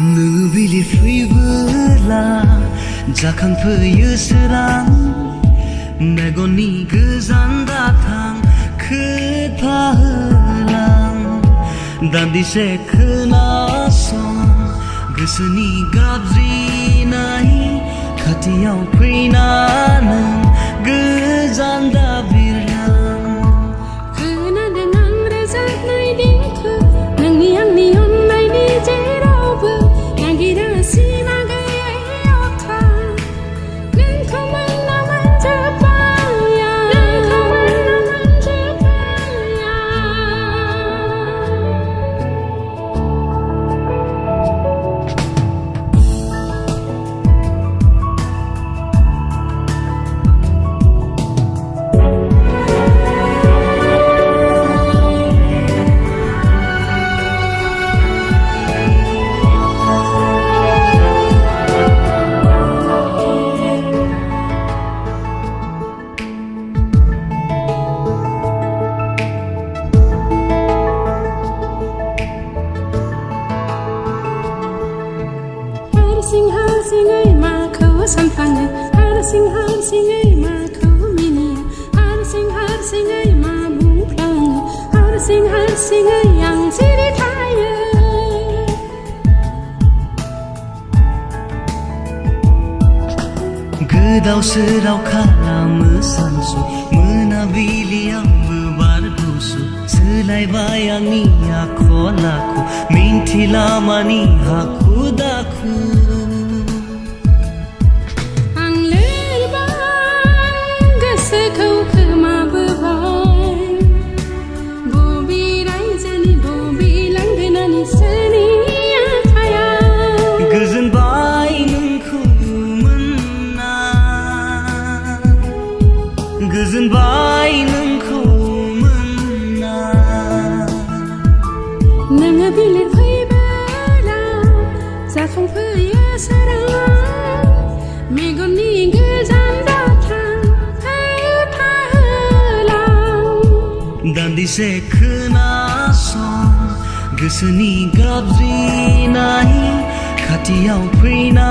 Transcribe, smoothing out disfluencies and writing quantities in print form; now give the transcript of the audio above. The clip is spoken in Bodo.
Nubili fuyubla Jakan föyü sıran Megoni gızanda tang Kıtahılan Dandise kınason Gısını gabzinay Katiyaw prinanın Gızanda birlan Kena dengan rezat nai dingku Nang niang nion nai di jerobu Yang gira si magai ayota Nang kaman naman jepaya Nang kaman naman jepaya Har sing ay ma ko sampang har sing ay ma ko mini har sing ay ma bung plang har sing ay yang siri thaya Gıdaw sıraw kalamı sansu Mınabiliyam bar gusu Sılay bayani akolaku Mintilamani hakudaku ang lerbang gosoखौ खोमाबोबाय बबे रायजोनि बबे लांगोनानि सोरनि आखायाव Goजोनबाय नोंखौ मोनना Goजोनबाय नोंखौ मोनना नोङो बिलिर फैबोला जाखांफैयो सोराङा मेगननि गोजान दाथां थाहोलां Dandise खोनासं गोसोनि गाबज्रिनाय खाथियाव फैना